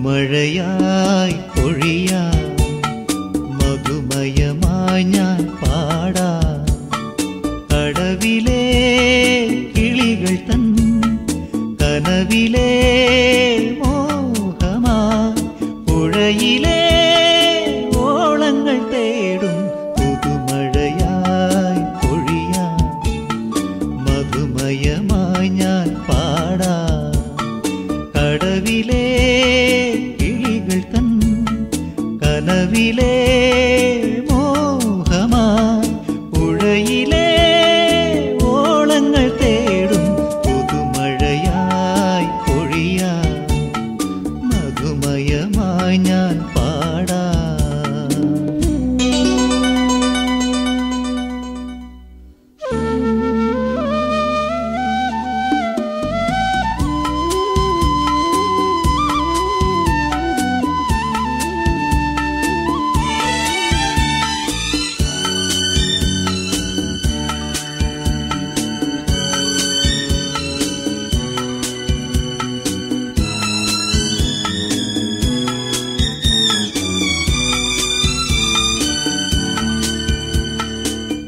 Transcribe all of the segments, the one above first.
പുതുമഴയായി പൊഴിയാം, മധുമയമായി ഞാൻ പാടാം. കടവിലെ കിളികൾ തൻ കനവിലെ മോഹമായി പുഴയിലെ ഓളങ്ങൾ തേടും. പുതുമഴയായി പൊഴിയാം, മധുമയമായി ഞാൻ പാടാം. കടവിലെ കിളികൾ തൻ കനവിലെ മോഹമായി പുഴയിലെ ഓളങ്ങൾ തേടും. പുതുമഴയായി പൊഴിയാം, മധുമയമായി ഞാൻ പാടാം.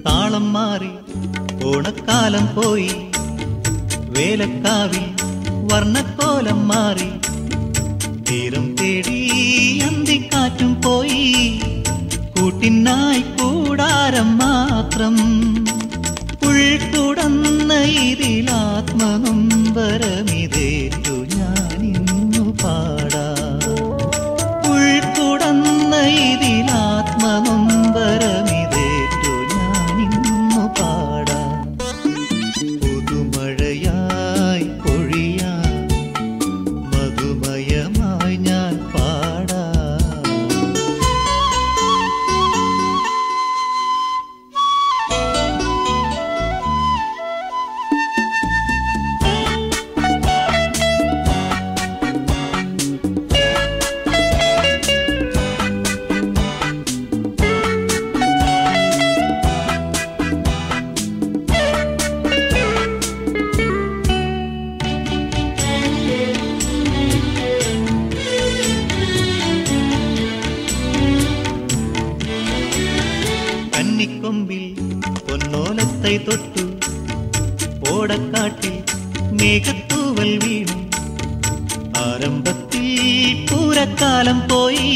താളം മാറി ഓണക്കാലം പോയി, വേലക്കാവിൽ വർണ്ണക്കോലം മാറി. തീരം തേടി അന്തിക്കാറ്റും പോയി, കൂട്ടിനായി കൂടാരം മാത്രം. ഉൾക്കുടന്ന ഇതിലാത്മനൊമ്പരമിതേറ്റു ഞാനിന്നു പാടാം. ഉൾക്കുടന്ന ഇതിലാത്മനൊമ്പരമിതേറ്റു ഞാനിന്നു പാടാം. പുതുമഴയായി പൊഴിയാം, മധുമയമായി ഞാൻ പാടാം. കന്നിക്കൊമ്പിൽ പൊന്നോലത്തൈ തൊട്ടു, ഓടക്കാട്ടിൽ മേഘത്തൂവൽ വീണു. ആരംഭത്തിൽ പൂരക്കാലം പോയി,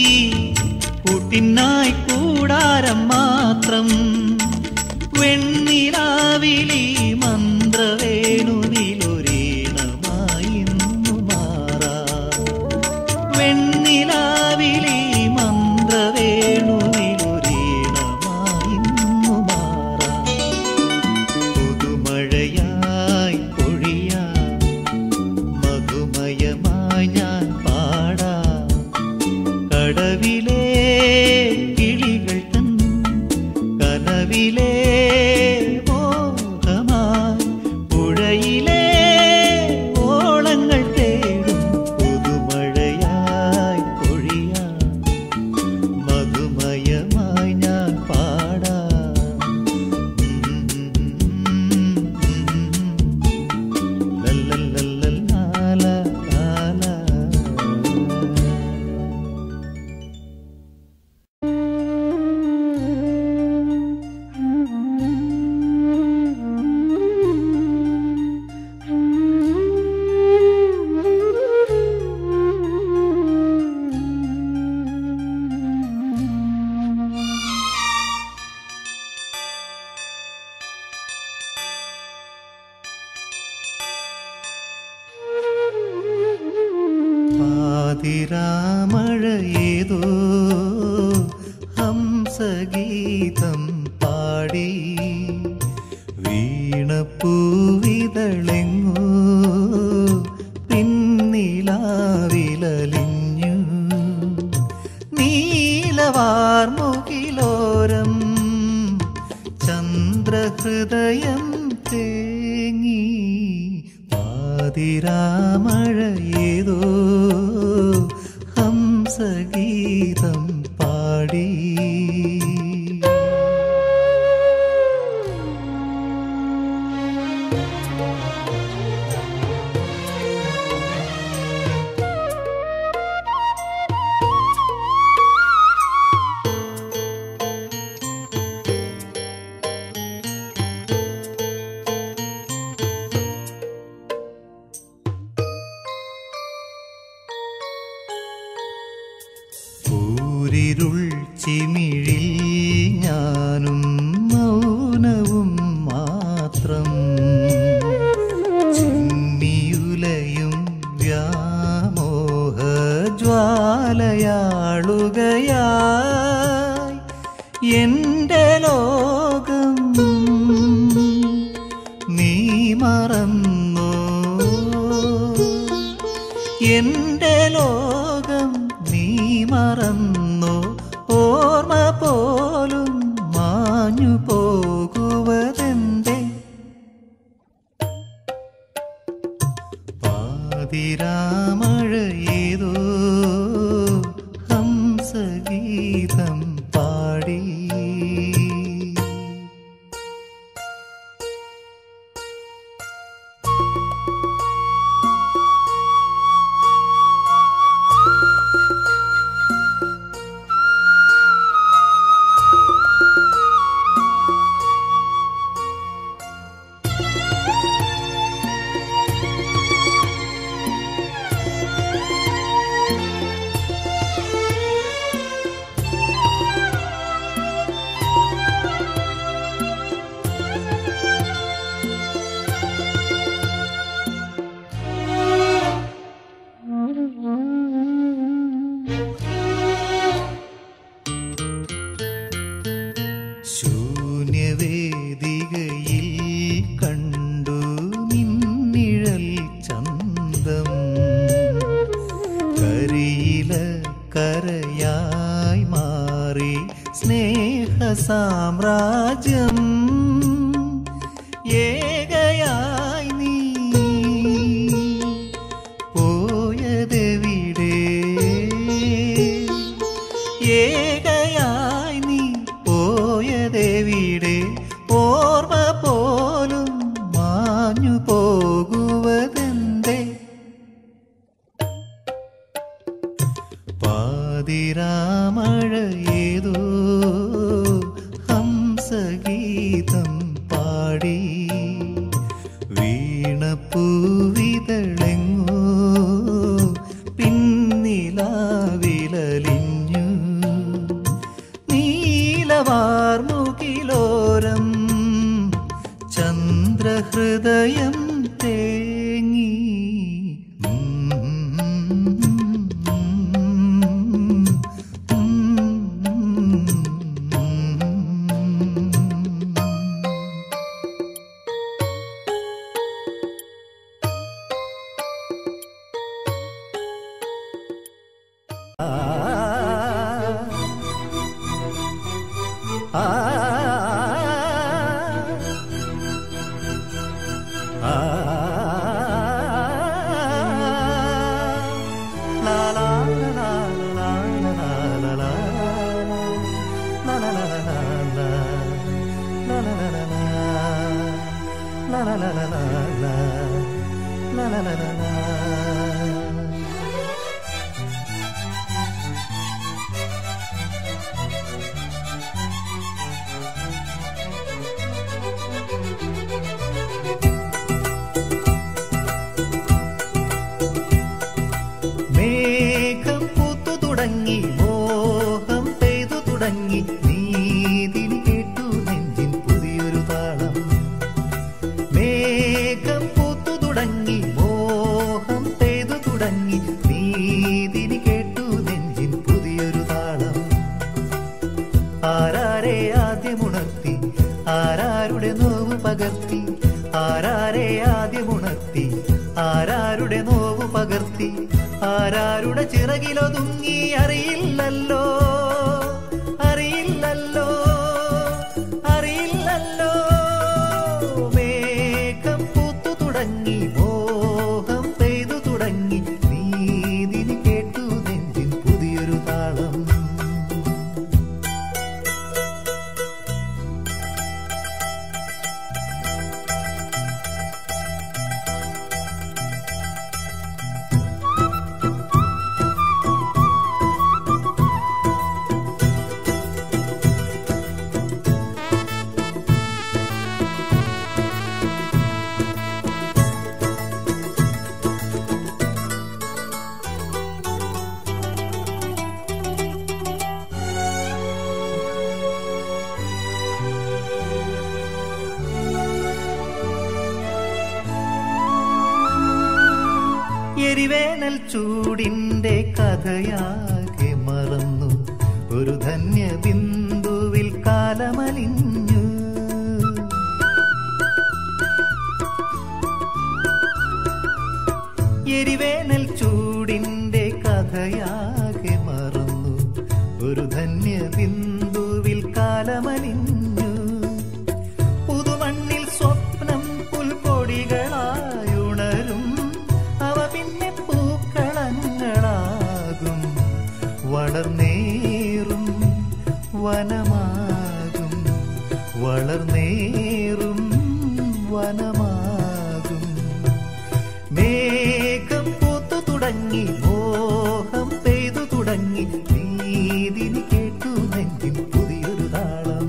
കൂട്ടിനായി കൂടാരം മാത്രം. വെണ്ണിലാവിലി മന്ത്രവേണുവിലൊരീണമായി ഇന്നു മാറാം. വെണ്ണിലാവിലി മന്ത്രവേണുവിലൊരീണമായി ഇന്നു മാറാം. പുതുമഴയായി പൊഴിയാം, മധുമയമായി ഞാൻ പാടാം. കടവിലെ കിളികൾ തൻ കനവിലെ മോഹമായി പുഴയിലെ ഓളങ്ങൾ തേടും. പുതുമഴയായി പൊഴിയാം, മധുമയമായി ഞാൻ പാടാം. ലല്ലല്ലല്ലല്ലാ. പാതിരാമഴയേതോ ഹംസഗീതം പാടി, വീണപ്പൂവിതളെങ്ങോ പിന്നിലാവിലലിഞ്ഞു. നീലവാർമുകിലോരം ചന്ദ്രഹൃദയം തേങ്ങി. പാതിരാമഴയേതോ ഹംസഗീതം പാടി. ഞാനും മൗനവും മാത്രം ചിമ്മിയുലയും വ്യാമോഹ ജ്വാലയാളുകയായി എൻ്റെ ലോകം നീ മറന്നോ എൻ്റെ ലോകം നീ മറന്നോ ഓർമ്മ പോലും മാഞ്ഞു പോകുവതെന്തേ പാതിരാമഴ ഏതോ ഹംസഗീതം പാടി ശൂന്യവേദികയിൽ കണ്ടു നിന്നിഴൽ ചന്തം കരിയില കരയായി മാറി സ്നേഹ സാമ്രാജ്യം ഏകയായി നീ പോയതെവിടെ ഏകയായി നീ പോയതെവിടെ ഓർമ്മ പോലും മാഞ്ഞു പോകുവതെന്തേ പാതിരാമഴ ഏതോ ഹംസഗീതം പാടി വീണപ്പൂവിതളെങ്ങോ പിന്നിലാവിലലിഞ്ഞു നീലവാർമുകിലോരം ചന്ദ്രഹൃദയം തേങ്ങി മേഘം പൂത്തു തുടങ്ങി മോഹം പെയ്തു തുടങ്ങി നീതിനി കേട്ടു നെഞ്ചിൻ പുതിയൊരു താളം മേഘം പൂത്തു തുടങ്ങി മോഹം പെയ്തു തുടങ്ങി നീതിനി കേട്ടു നെഞ്ചിൻ പുതിയൊരു താളം ആരാരെ ആദ്യമുണർത്തി ആരാരുടെ നോവ് പകർത്തി ആരാരെ ആദ്യമുണർത്തി ആരാരുടെ നോവ് പകർത്തി ആരാരുടെ ചിറകിലൊതുങ്ങി അറിയില്ലല്ലോ അറിയില്ലല്ലോ അറിയില്ലല്ലോ മേഘം പൂത്തു തുടങ്ങി മോഹം പെയ്തു തുടങ്ങി നീതിനി കേട്ടു നെഞ്ചിൻ പുതിയൊരു താളം എരിവേനൽ ചൂടിന്റെ കഥയാകെ മറന്നു ഒരു ധന്യ ബിന്ദുവിൽ കാലമലിഞ്ഞു. എരിവേനൽ ചൂടിന്റെ കഥയാകെ മറന്നു ഒരു ധന്യ ബിന്ദുവിൽ കാലമലിഞ്ഞു. പുതുമണ്ണിൽ സ്വപ്നം പുൽക്കൊടികളായുണരും, അവ പിന്നെ പൂക്കളങ്ങളാകും. വളർന്നേറും വനമാകും, വളർന്നേറും വനമാകും. മേഘം പൂത്തു തുടങ്ങി, മോഹം പെയ്തു തുടങ്ങി, നീതിനി കേട്ടു നെഞ്ചിൽ പുതിയൊരു താളം.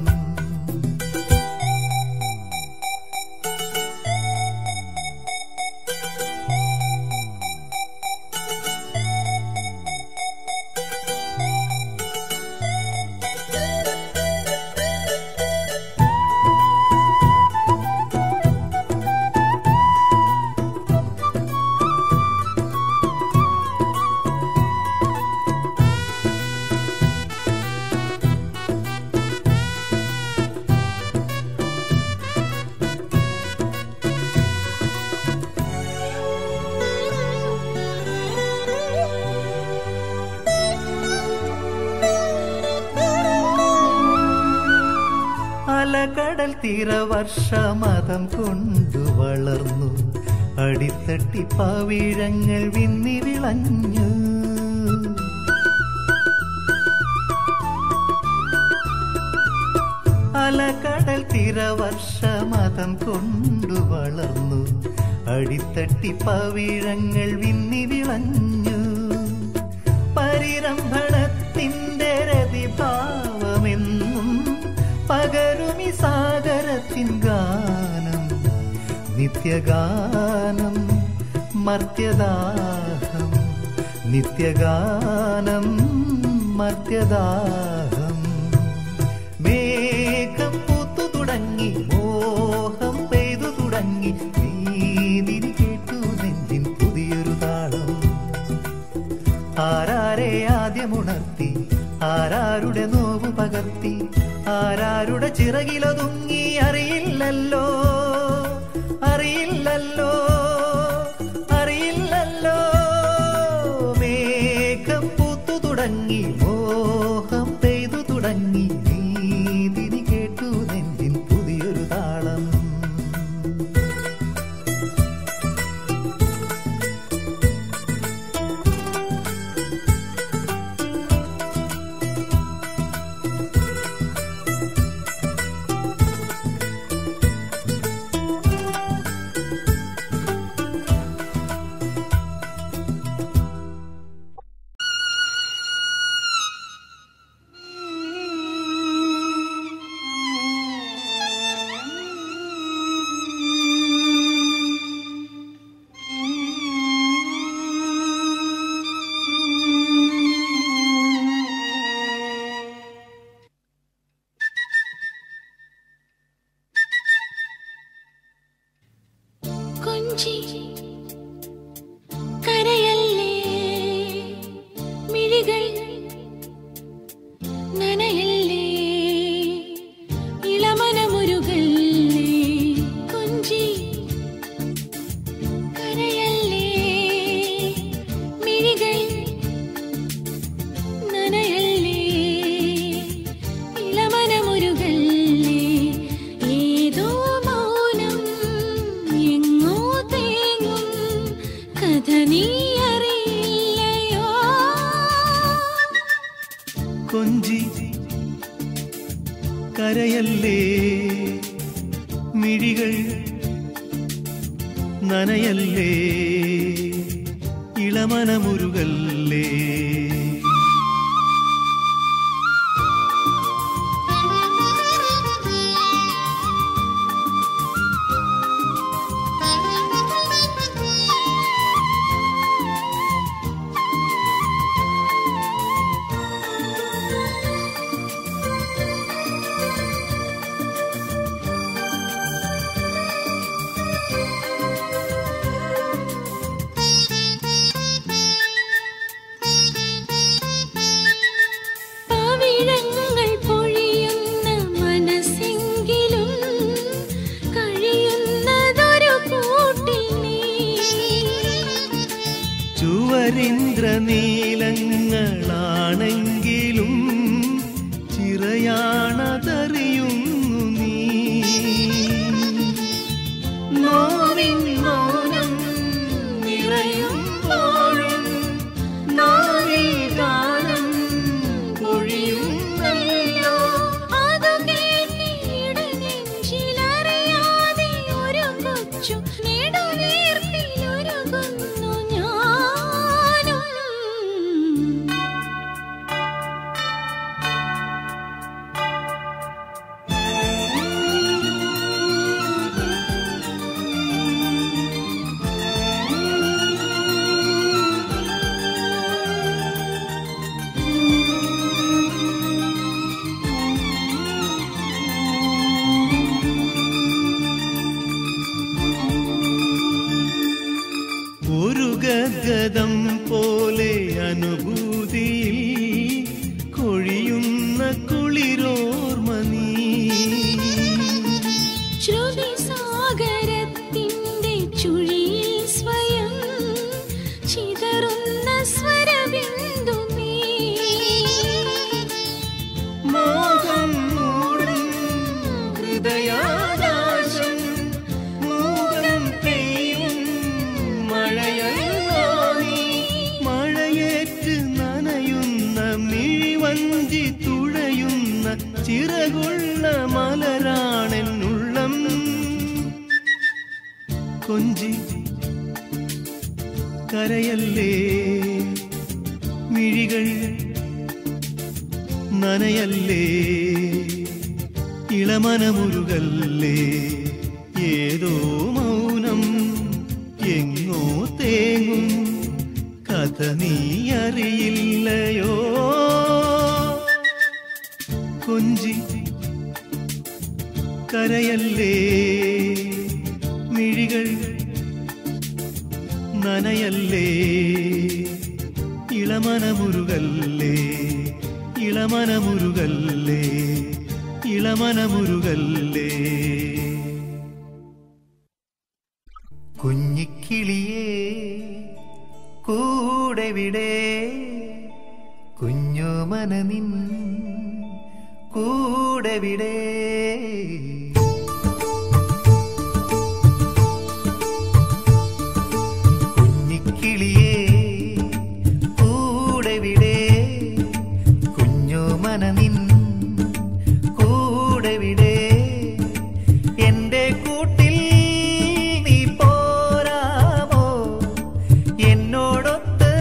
അലകടൽ തീരവർഷമതം കൊണ്ടു വളർന്നു, അടിത്തട്ടി പവിഴങ്ങൾ വിന്നി വിളഞ്ഞു. അലകടൽ തീരവർഷമതം കൊണ്ടു വളർന്നു, അടിത്തട്ടി പവിഴങ്ങൾ വിന്നി വിളഞ്ഞു. പരിരംഭണത്തിന്റെ രതിഭാവമെന്നും പകരുമി സാഗരത്തിൻ ഗാനം, നിത്യഗാനം മർത്യദാഹം, നിത്യഗാനം മർത്യദാഹം. മേഘം പൂത്തു തുടങ്ങി, മോഹം പെയ്തു തുടങ്ങി, നീതിനി കേട്ടു നെഞ്ചിൻ പുതിയൊരു താളം. ആരാരെ ആദ്യമുണർത്തി, ആരാരുടെ നോവ് പകർത്തി, ആരാരുടെ ചിറകിലൊതുങ്ങി അറിയില്ലല്ലോ, അറിയില്ലല്ലോ, അറിയില്ലല്ലോ. മേഘം പൂത്തു തുടങ്ങി, മോഹം പെയ്തു തുടങ്ങി, നീതിനി കേട്ടു നെഞ്ചിൻ പുതിയൊരു താളം. കരയല്ലേ മിഴികൾ നനയല്ലേ ഇളമനമുരുകല്ലേ കൊഞ്ചി കരയല്ലേ മിഴികൾ നനയല്ലേ ഇളമനമുരുകല്ലേ ഏതോ മൗനം എങ്ങോ തേങ്ങും കഥ നീ അറിയില്ലയോ കൊഞ്ചി കരയല്ലേ മിഴികൾ നനയല്ലേ ഇളമനമുരുകല്ലേ. നീലങ്ങളാണെങ്കിലും ചിറയാണതറിയുന്നു നീ. നോവിൻ മൗനം നിറയുമ്പോഴും നാവിൽ ഗാനം പൊഴിയുന്നല്ലോ. അതു കേട്ടിട നെഞ്ചിലറിയാതെ ഒരു കൊച്ചു നെടുവീർപ്പിലൊരുകുന്നു ഞാനും. ഒരു ഗദ്ഗതം പോലെ അനുഭൂതിയിൽ കൊഴിയുന്ന കുളിരോർമ നീ. ശ്രുതിസാഗരത്തിൻ്റെ ചുഴിയിൽ സ്വയം ചിതറുന്ന സ്വരബിന്ദു നീ. മോഹം മൂടും ഹൃദയാകാശം മൂകം പെയ്യും മഴയല്ലോ നീ. മഴയേറ്റ് നനയുന്ന മിഴിവഞ്ചി തുഴയുന്ന ചിറകുള്ള മലരാണെന്നുള്ളം. കൊഞ്ചി കരയല്ലേ, മിഴികൾ നനയല്ലേ, ഇളമനമുരുകല്ലേ. ഏതോ മൗനം എങ്ങോ തേങ്ങും കഥ നീ അറിയില്ലയോ. കൊഞ്ചി കരയല്ലേ, മിഴികൾ നനയല്ലേ, ഇളമനമുരുകല്ലേ, ഇളമനമുരുകല്ലേ, ഇളമനമുരുകല്ലേ. കുഞ്ഞിക്കിളിയേ കൂടെവിടെ, കുഞ്ഞുമനനിൻ കൂടെവിടെ. കുഞ്ഞിക്കിളിയേ കൂടെവിടെ, കുഞ്ഞുമനനിൻ കൂടെവിടെ. എന്റെ കൂട്ടിൽ നീ പോരാമോ, എന്നോടൊത്ത്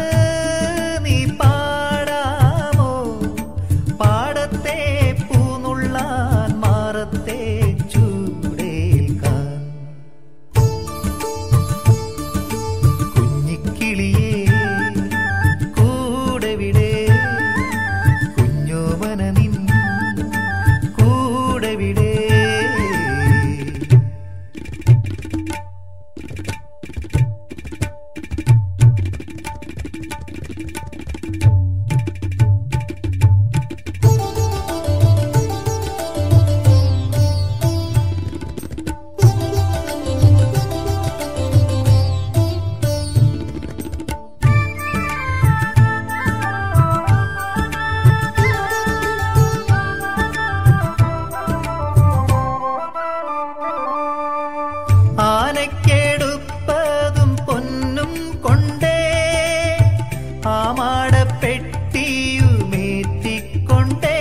നീ പാടാമോ. പാടത്തെ പൂനുള്ളാൻ മാറത്തെ ചൂടേൽക്കാൻ. കുഞ്ഞിക്കിളിയേ കൂടെവിടെ, കുഞ്ഞോമനനിൻ കൂടെവിടെ. ആനക്കെടുപ്പതും പൊന്നും കൊണ്ടേ, ആമാടപ്പെട്ടിയുമേറ്റിക്കൊണ്ടേ.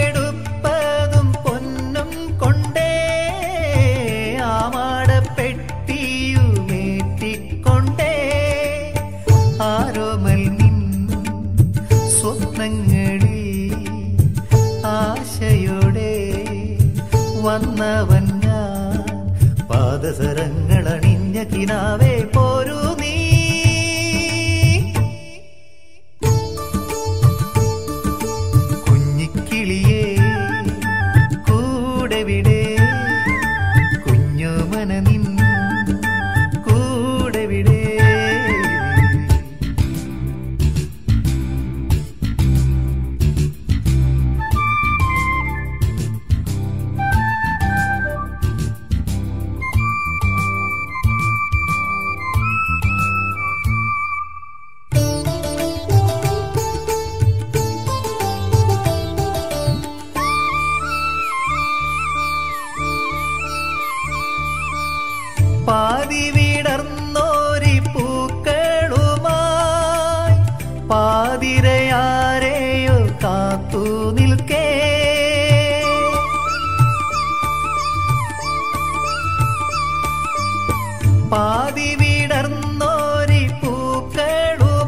ആനക്കെടുപ്പതും പൊന്നും കൊണ്ടേ, ആമാടപ്പെട്ടിയുമേറ്റിക്കൊണ്ടേ. ആരോമൽ നിൻ സ്വപ്നങ്ങളിൽ ആശയോടെ വന്നവൻ ഞാൻ. പാദസരങ്ങളണിഞ്ഞ കിനാവേ പോരൂ നീ. കുഞ്ഞിക്കിളിയേ കൂടെവിടെ, കുഞ്ഞുമനനിൻ കൂടെവിടെ. പാതിരയാരെയോ കാത്തു നിൽക്കേ പാതി വിടർന്നോരി പൂക്കളുമായി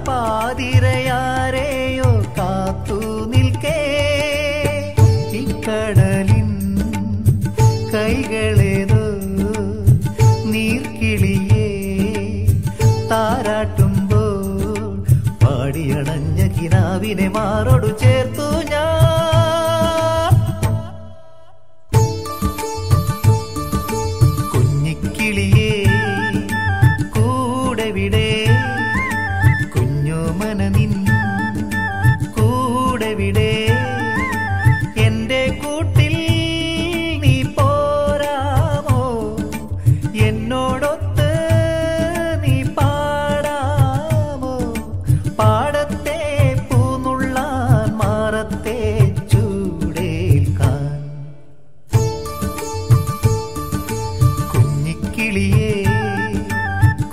പാതിരയാരെയോ കാത്തു നിൽക്കേ ഇക്കടലിൻ കൈകളേതോ നീർക്കിളിയേ താരാട്ടുമ്പോൾ പാടിയണഞ്ഞ കിനാവിനെ മാറോടു ചേർത്തു ഞാൻ കുഞ്ഞിക്കിളിയേ കൂടെവിടെ കുഞ്ഞോമനനിൻ കൂടെവിടെ എന്റെ കൂട്ടിൽ നീ പോരാമോ എന്നോടൊത്ത് നീ പാടാമോ പാടത്തെ പൂനുള്ളാൻ മാറത്തെ ചൂടേൽക്കാൻ കുഞ്ഞിക്കിളിയേ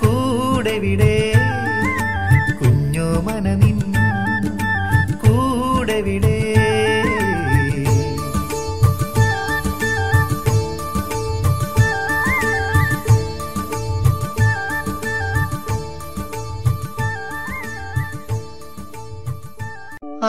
കൂടെവിടെ കുഞ്ഞോമനനിൻ കൂടെവിടെ ആ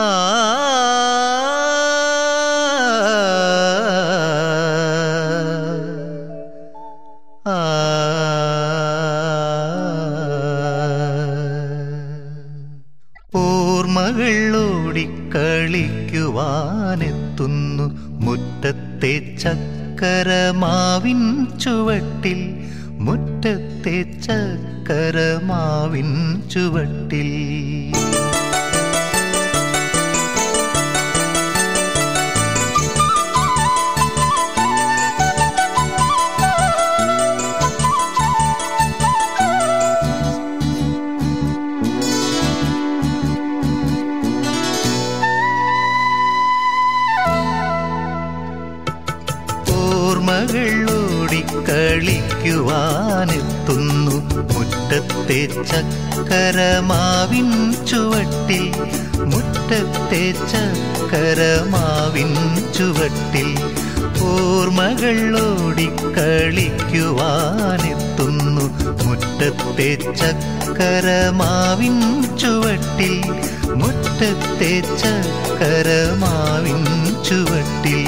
ഓർമ്മകളോടിക്കളിക്കുവാനെത്തുന്നു മുറ്റത്തെ ചക്കരമാവിൻ ചുവട്ടിൽ മുറ്റത്തെ ചക്കരമാവിൻ ചുവട്ടിൽ ഓർമ്മകളോടിക്കളിക്കുവാനെത്തുന്നു മുറ്റത്തെ ചക്കരമാവിൻ ചുവട്ടിൽ മുറ്റത്തെ ചക്കരമാവിൻ ചുവട്ടിൽ ഓർമ്മകളോടിക്കളിക്കുവാനെത്തുന്നു മുറ്റത്തെ ചക്കരമാവിൻ ചുവട്ടിൽ മുറ്റത്തെ ചക്കരമാവിൻ ചുവട്ടിൽ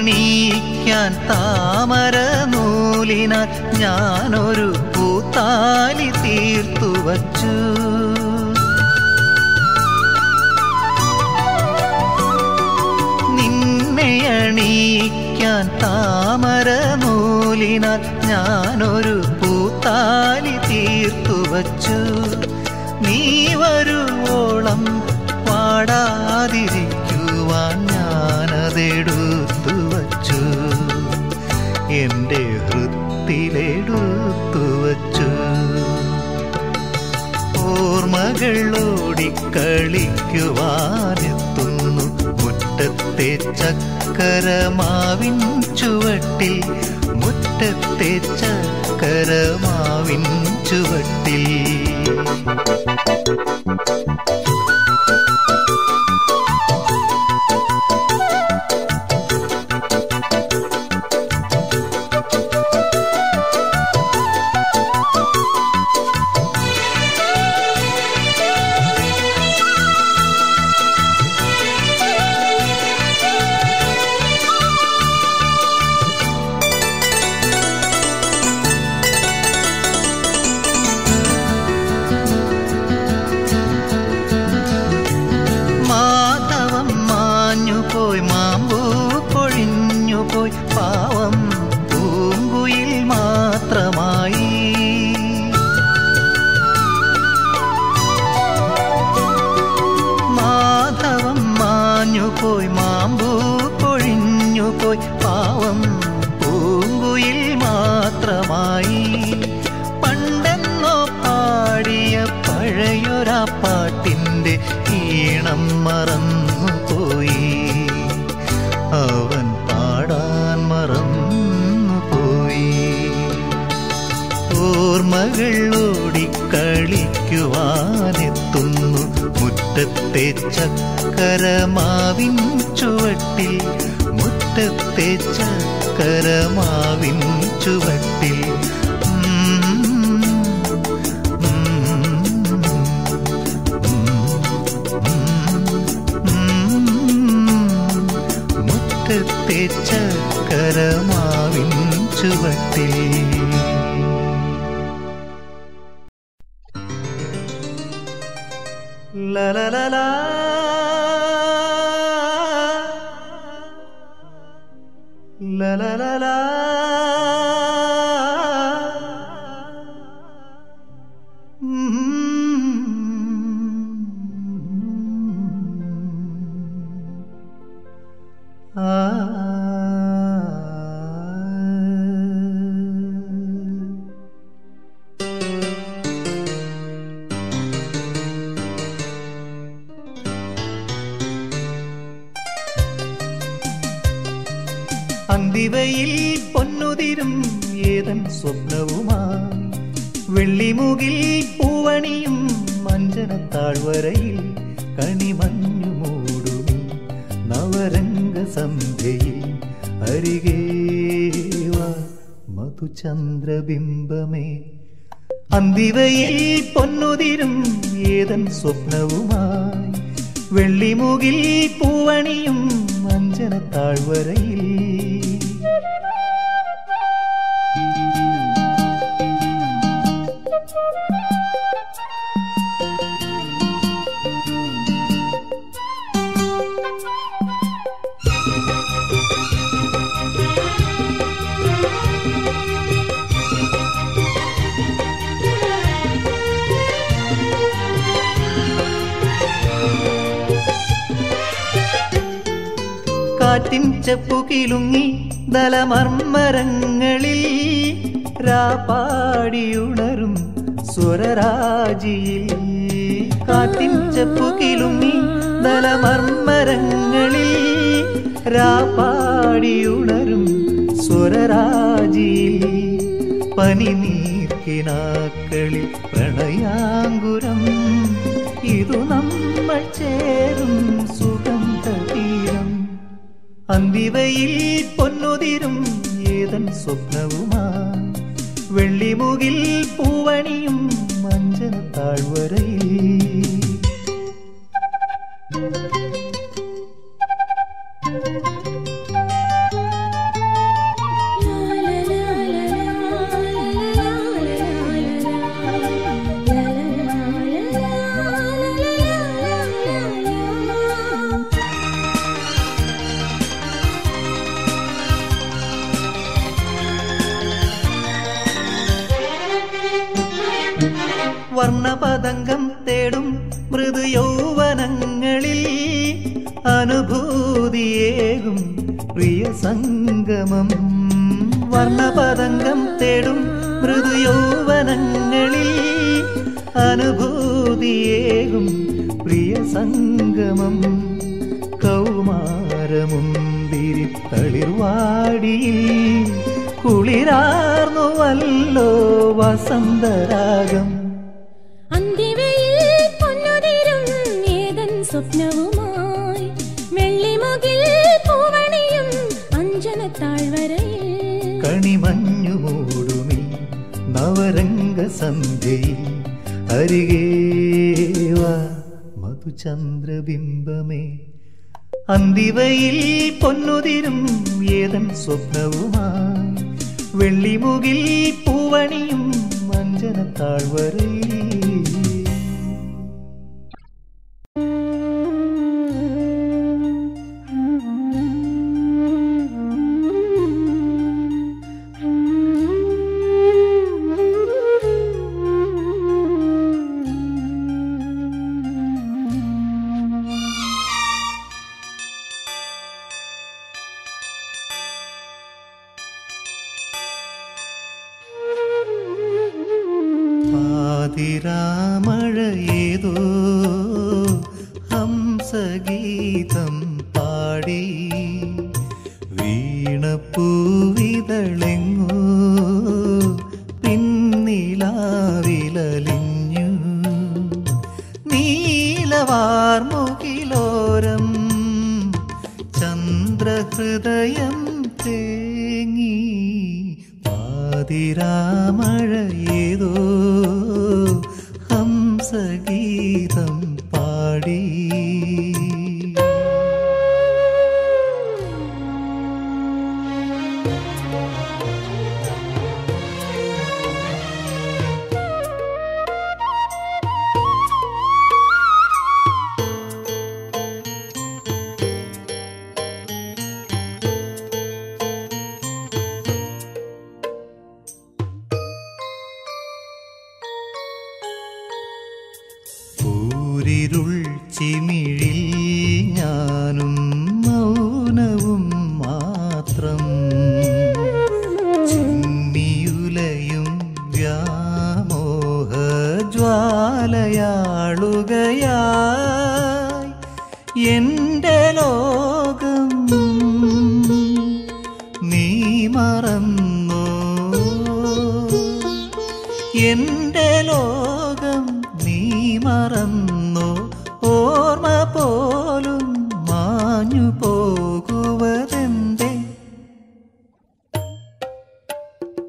ണിക്കാൻ താമര നൂലിനാൽ ഞാനൊരു പൂത്താലി തീർത്തു വച്ചു നിന്നെ അണിയിക്കാൻ താമര നൂലിനാൽ ഞാനൊരു പൂത്താലി തീർത്തു വച്ചു നീ വരുവോളം പാടാതിരിക്കുവാൻ ഞാനതെടുത്തു വച്ചു എന്റെ ഹൃത്തിലെടുത്തു വച്ചു ഓർമ്മകളോടിക്കളിക്കുവാനെത്തുന്നു മുറ്റത്തെ ചക്കരമാവിൻ ചുവട്ടിൽ മുറ്റത്തെ ചക്കരമാവിൻ ചുവട്ടിൽ മറന്നുപോയി, അവൻ പാടാൻ മറന്നുപോയി. ഓർമ്മകൾ ഓടിക്കളിക്കുവാനെത്തുന്നു മുറ്റത്തെ ചക്കരമാവിൻ ചുവട്ടിൽ, മുറ്റത്തെ ചക്കരമാവിൻ ചുവട്ടിൽ. മുറ്റത്തെ ചക്കരമാവിൻ ചുവട്ടിൽ. La la la la, la la la la, അന്തിവയിൽ പൊന്നുതിരും ഏതൻ സ്വപ്നവുമായി, വെള്ളിമുകിൽ പൂവണിയും മഞ്ചനത്താഴ്വരയിൽ, കണിമഞ്ഞു മൂടുമി നവരംഗ സന്ധ്യയിൽ, അരികേവാ മധുചന്ദ്രബിംബമേ. അന്തിവയിൽ പൊന്നുതിരും ഏതൻ സ്വപ്നവുമായി, വെള്ളിമുകിൽ പൂവണിയും മഞ്ചനത്താഴ്വരയിൽ. കാറ്റിൻ ചെപ്പുകിലുങ്ങി ദലമർമ്മരങ്ങളിൽ, രാപ്പാടിയുണരും സ്വരരാജിയിൽ. കാറ്റിൻ ചെപ്പുകിലുങ്ങി ദലമർമ്മരങ്ങളിൽ, രാപ്പാടിയുണരും സ്വരരാജിയിൽ. പനിനീർക്കിനാക്കളിൽ പ്രണയാങ്കുരം, ഇതു നമ്മൾ ചേരും സുഗന്ധതീരം. അന്തിവയിൽ പൊന്നുതിരും ഏതൻ സ്വപ്നവുമായി, വെള്ളിമുകിൽ പൂവണിയും മഞ്ചനത്താഴ്വരയിൽ. വർണ്ണപതംഗം തേടും മൃദു യൗവനങ്ങളിൽ, അനുഭൂതിയേകും പ്രിയ സംഗമം. വർണ്ണപതംഗം തേടും മൃദു യൗവനങ്ങളിൽ, അനുഭൂതിയേകും പ്രിയ സംഗമം. കൗമാരമുന്തിരി തളിർവാടിയിൽ, കുളിരാർന്നുവല്ലോ വസന്തരാഗം. അന്തിവയിൽ പൊന്നുതിരും ഏതൻ സ്വപ്നവുമായി, വെള്ളിമുകിൽ പൂവണിയും അഞ്ജനത്താഴ്വരയിൽ. കണിമഞ്ഞു മൂടുമി നവരംഗ സന്ധ്യയിൽ, അരികേവാ മധുചന്ദ്രബിംബമേ. അന്തിവയിൽ പൊന്നുതിരും ഏതൻ സ്വപ്നവുമായി, വെള്ളിമുകിൽ പൂവണിയും മഞ്ചനത്താഴ്വരയിൽ. പാതിരാമഴയേതോ ഹംസഗീതമായി അതിരാമഴ ഏതോ ഹംസഗീതം പാടി. ൂരിരുൾ ചിമിഴിൽ ഞാനും മൗനവും മാത്രം, ചിമ്മിയുലയും വ്യാമോഹ ജ്വാലയാളുകയായി എൻ്റെ ലോകം നീ മറന്നോ, എൻ്റെ ലോകം നീ മറന്നു.